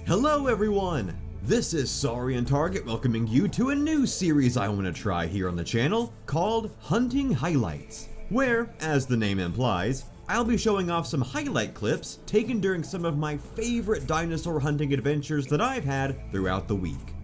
Hello everyone! This is Sorry and Target welcoming you to a new series I want to try here on the channel called Hunting Highlights, where, as the name implies, I'll be showing off some highlight clips taken during some of my favorite dinosaur hunting adventures that I've had throughout the week.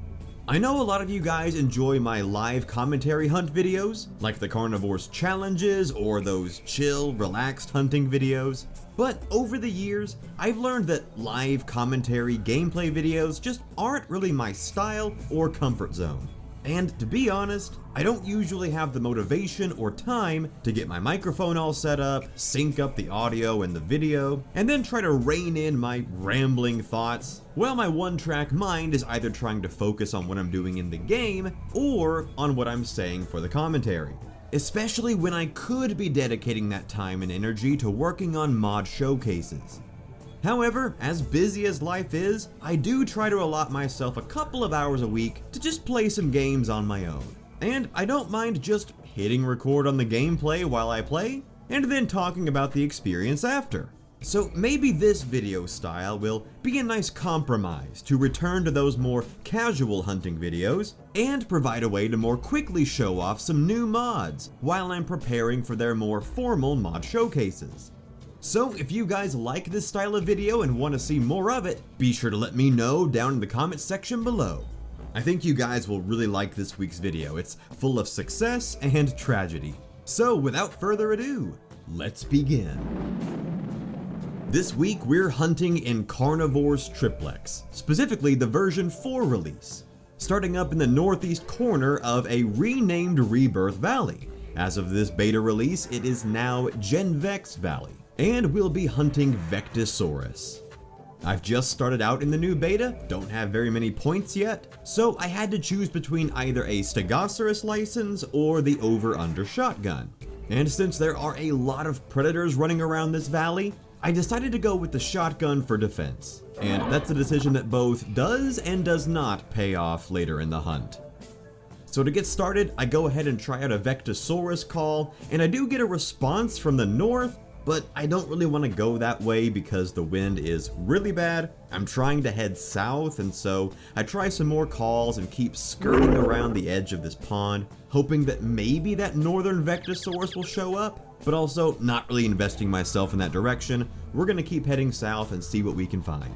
I know a lot of you guys enjoy my live commentary hunt videos, like the Carnivores challenges or those chill, relaxed hunting videos, but over the years, I've learned that live commentary gameplay videos just aren't really my style or comfort zone. And to be honest, I don't usually have the motivation or time to get my microphone all set up, sync up the audio and the video, and then try to rein in my rambling thoughts, while my one-track mind is either trying to focus on what I'm doing in the game or on what I'm saying for the commentary. Especially when I could be dedicating that time and energy to working on mod showcases. However, as busy as life is, I do try to allot myself a couple of hours a week to just play some games on my own. And I don't mind just hitting record on the gameplay while I play, and then talking about the experience after. So maybe this video style will be a nice compromise to return to those more casual hunting videos, and provide a way to more quickly show off some new mods while I'm preparing for their more formal mod showcases. So if you guys like this style of video and want to see more of it, be sure to let me know down in the comment section below. I think you guys will really like this week's video. It's full of success and tragedy. So without further ado, let's begin. This week we're hunting in Carnivores triplex, specifically the version 4 release, starting up in the northeast corner of a renamed Rebirth Valley. As of this beta release, it is now Genvex Valley, and we'll be hunting Vectosaurus. I've just started out in the new beta, don't have very many points yet, so I had to choose between either a Stegoceras license or the over-under shotgun. And since there are a lot of predators running around this valley, I decided to go with the shotgun for defense. And that's a decision that both does and does not pay off later in the hunt. So to get started, I go ahead and try out a Vectosaurus call, and I do get a response from the north, but I don't really want to go that way because the wind is really bad. I'm trying to head south, and so I try some more calls and keep skirting around the edge of this pond, hoping that maybe that northern Vectosaurus will show up, but also not really investing myself in that direction. We're going to keep heading south and see what we can find.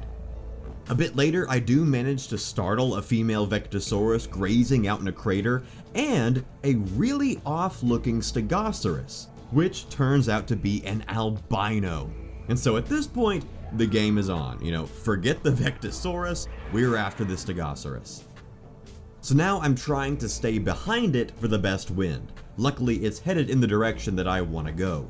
A bit later, I do manage to startle a female Vectosaurus grazing out in a crater, and a really off-looking Stegoceras, which turns out to be an albino. And so at this point, the game is on. Forget the Vectosaurus, we're after the Stegoceras. So now I'm trying to stay behind it for the best wind. Luckily, it's headed in the direction that I want to go.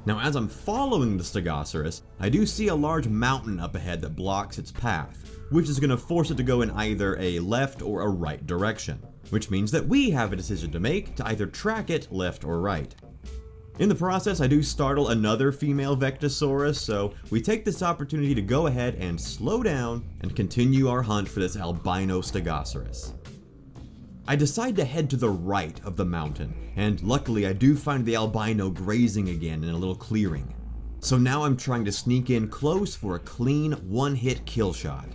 Now as I'm following the Stegoceras, I do see a large mountain up ahead that blocks its path, which is going to force it to go in either a left or a right direction, which means that we have a decision to make to either track it left or right. In the process, I do startle another female Vectosaurus, so we take this opportunity to go ahead and slow down and continue our hunt for this albino Stegoceras. I decide to head to the right of the mountain, and luckily I do find the albino grazing again in a little clearing. So now I'm trying to sneak in close for a clean one-hit kill shot.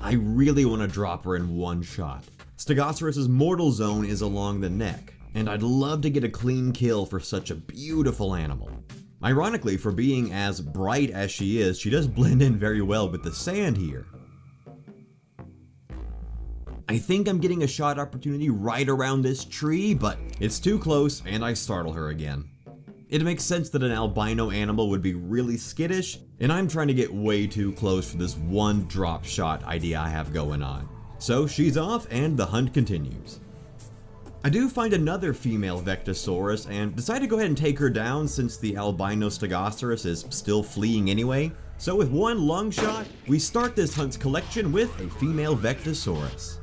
I really want to drop her in one shot. Stegoceras' mortal zone is along the neck, and I'd love to get a clean kill for such a beautiful animal. Ironically, for being as bright as she is, she does blend in very well with the sand here. I think I'm getting a shot opportunity right around this tree, but it's too close and I startle her again. It makes sense that an albino animal would be really skittish, and I'm trying to get way too close for this one drop shot idea I have going on. So she's off and the hunt continues. I do find another female Vectosaurus and decide to go ahead and take her down since the albino Stegoceras is still fleeing anyway. So with one lung shot, we start this hunt's collection with a female Vectosaurus.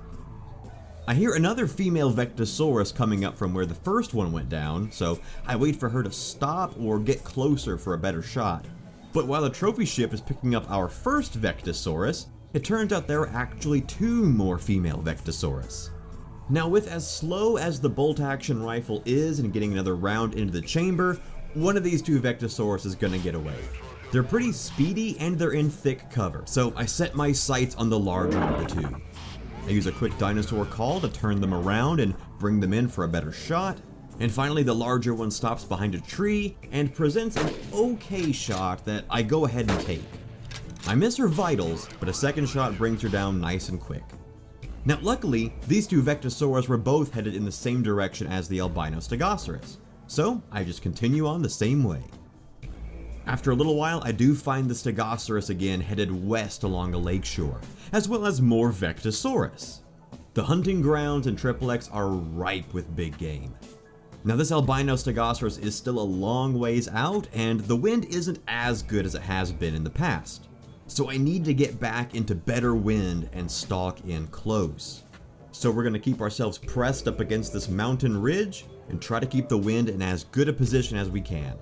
I hear another female Vectosaurus coming up from where the first one went down, so I wait for her to stop or get closer for a better shot. But while the trophy ship is picking up our first Vectosaurus, it turns out there are actually two more female Vectosaurus. Now with as slow as the bolt-action rifle is in getting another round into the chamber, one of these two Vectosaurus is gonna get away. They're pretty speedy and they're in thick cover, so I set my sights on the larger of the two. I use a quick dinosaur call to turn them around and bring them in for a better shot. And finally, the larger one stops behind a tree and presents an okay shot that I go ahead and take. I miss her vitals, but a second shot brings her down nice and quick. Now luckily, these two Vectosaurs were both headed in the same direction as the albino Stegoceras, so I just continue on the same way. After a little while, I do find the Stegoceras again headed west along a lakeshore, as well as more Vectosaurus. The hunting grounds in triplex are ripe with big game. Now this albino Stegoceras is still a long ways out, and the wind isn't as good as it has been in the past. So I need to get back into better wind and stalk in close. So we're going to keep ourselves pressed up against this mountain ridge and try to keep the wind in as good a position as we can.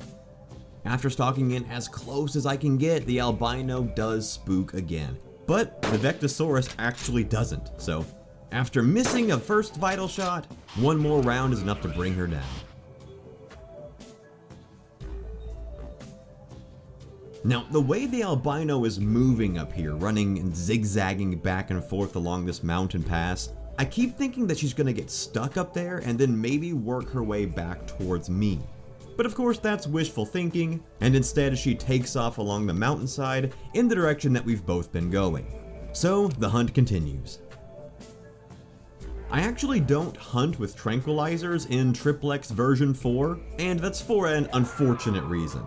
After stalking in as close as I can get, the albino does spook again, but the Vectosaurus actually doesn't, so after missing a first vital shot, one more round is enough to bring her down. Now, the way the albino is moving up here, running and zigzagging back and forth along this mountain pass, I keep thinking that she's gonna get stuck up there and then maybe work her way back towards me. But of course that's wishful thinking, and instead she takes off along the mountainside in the direction that we've both been going. So the hunt continues. I actually don't hunt with tranquilizers in triplex version 4, and that's for an unfortunate reason.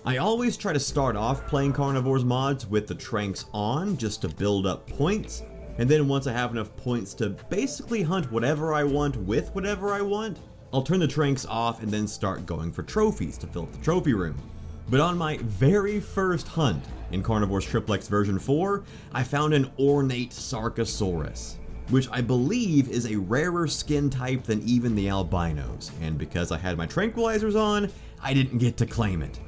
I always try to start off playing Carnivores mods with the tranks on just to build up points, and then once I have enough points to basically hunt whatever I want with whatever I want, I'll turn the tranks off and then start going for trophies to fill up the trophy room. But on my very first hunt in Carnivores Triplex version 4, I found an ornate Sarcosaurus, which I believe is a rarer skin type than even the albinos, and because I had my tranquilizers on, I didn't get to claim it.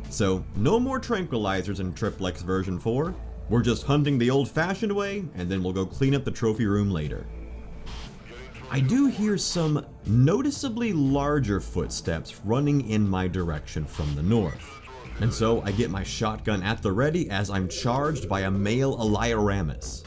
So no more tranquilizers in Triplex version 4, we're just hunting the old-fashioned way, and then we'll go clean up the trophy room later. I do hear some noticeably larger footsteps running in my direction from the north, and so I get my shotgun at the ready as I'm charged by a male Elaioramus.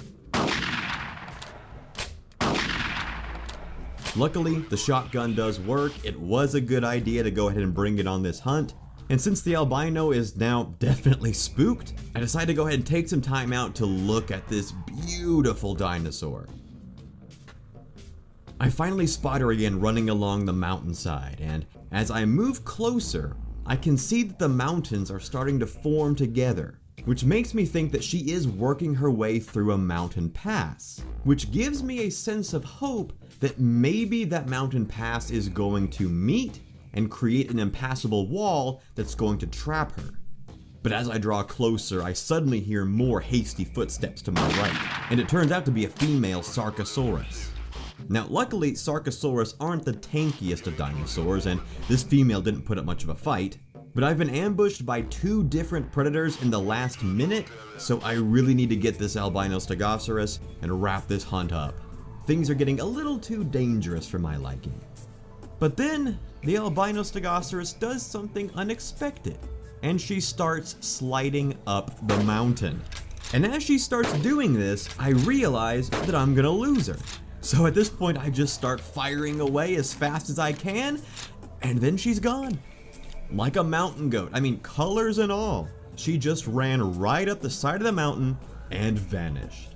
Luckily, the shotgun does work. It was a good idea to go ahead and bring it on this hunt, and since the albino is now definitely spooked, I decided to go ahead and take some time out to look at this beautiful dinosaur. I finally spot her again running along the mountainside, and as I move closer, I can see that the mountains are starting to form together, which makes me think that she is working her way through a mountain pass, which gives me a sense of hope that maybe that mountain pass is going to meet and create an impassable wall that's going to trap her. But as I draw closer, I suddenly hear more hasty footsteps to my right, and it turns out to be a female Sarcosaurus. Now luckily, Sarcosaurus aren't the tankiest of dinosaurs, and this female didn't put up much of a fight, but I've been ambushed by 2 different predators in the last minute, so I really need to get this albino Stegoceras and wrap this hunt up. Things are getting a little too dangerous for my liking. But then, the albino Stegoceras does something unexpected, and she starts sliding up the mountain. And as she starts doing this, I realize that I'm gonna lose her. So at this point, I just start firing away as fast as I can, and then she's gone. Like a mountain goat, I mean colors and all. She just ran right up the side of the mountain and vanished.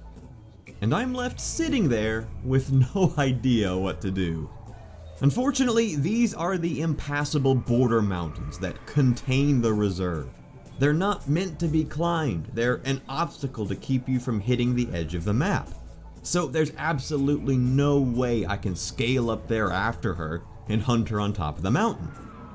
And I'm left sitting there with no idea what to do. Unfortunately, these are the impassable border mountains that contain the reserve. They're not meant to be climbed, they're an obstacle to keep you from hitting the edge of the map. So there's absolutely no way I can scale up there after her and hunt her on top of the mountain.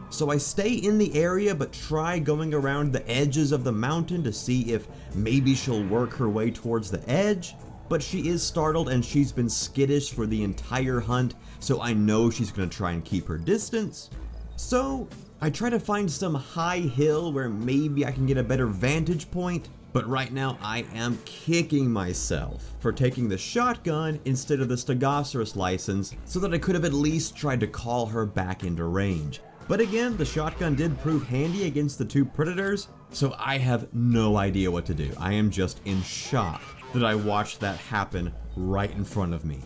So I stay in the area but try going around the edges of the mountain to see if maybe she'll work her way towards the edge, but she is startled and she's been skittish for the entire hunt, so I know she's gonna try and keep her distance. So I try to find some high hill where maybe I can get a better vantage point, but right now I am kicking myself for taking the shotgun instead of the Stegoceras license so that I could have at least tried to call her back into range. But again, the shotgun did prove handy against the two predators, so I have no idea what to do. I am just in shock that I watched that happen right in front of me.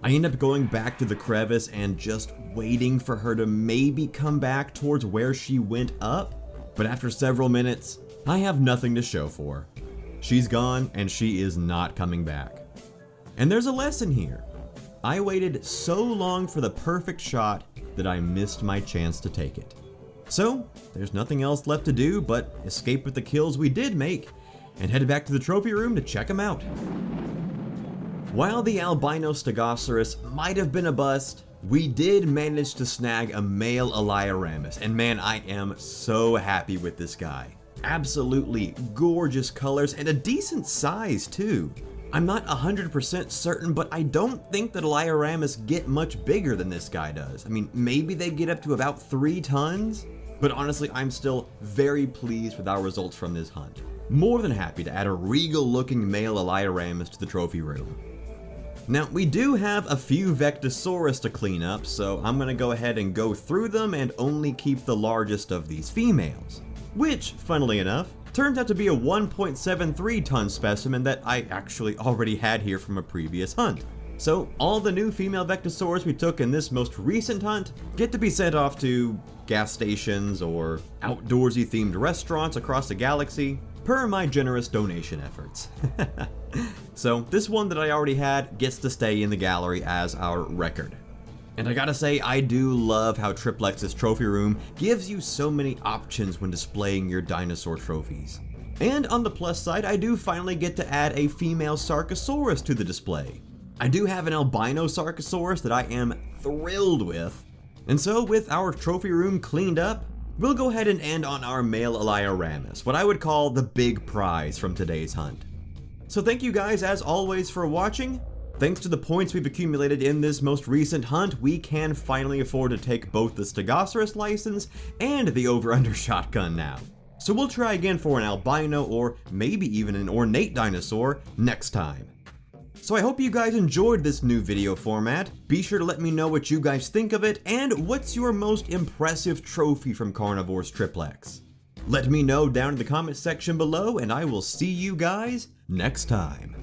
I end up going back to the crevice and just waiting for her to maybe come back towards where she went up, but after several minutes, I have nothing to show for. She's gone and she is not coming back. And there's a lesson here. I waited so long for the perfect shot that I missed my chance to take it. So, there's nothing else left to do but escape with the kills we did make and head back to the trophy room to check them out. While the albino Stegoceras might have been a bust, we did manage to snag a male Elaioramus, and man, I am so happy with this guy. Absolutely gorgeous colors and a decent size too. I'm not 100% certain, but I don't think that Elaioramus get much bigger than this guy does. I mean, maybe they get up to about 3 tons, but honestly, I'm still very pleased with our results from this hunt. More than happy to add a regal looking male Elaioramus to the trophy room. Now, we do have a few Vectosaurus to clean up, so I'm gonna go ahead and go through them and only keep the largest of these females. Which, funnily enough, turns out to be a 1.73 ton specimen that I actually already had here from a previous hunt. So all the new female Vectosaurus we took in this most recent hunt get to be sent off to gas stations or outdoorsy themed restaurants across the galaxy, per my generous donation efforts. So this one that I already had gets to stay in the gallery as our record. And I gotta say, I do love how Triplex's trophy room gives you so many options when displaying your dinosaur trophies. And on the plus side, I do finally get to add a female Sarcosaurus to the display. I do have an albino Sarcosaurus that I am thrilled with. And so with our trophy room cleaned up, we'll go ahead and end on our male Elaioramus, what I would call the big prize from today's hunt. So thank you guys as always for watching. Thanks to the points we've accumulated in this most recent hunt, we can finally afford to take both the Stegoceras license and the over-under shotgun now. So we'll try again for an albino or maybe even an ornate dinosaur next time. So I hope you guys enjoyed this new video format. Be sure to let me know what you guys think of it and what's your most impressive trophy from Carnivores Triplex. Let me know down in the comment section below and I will see you guys next time.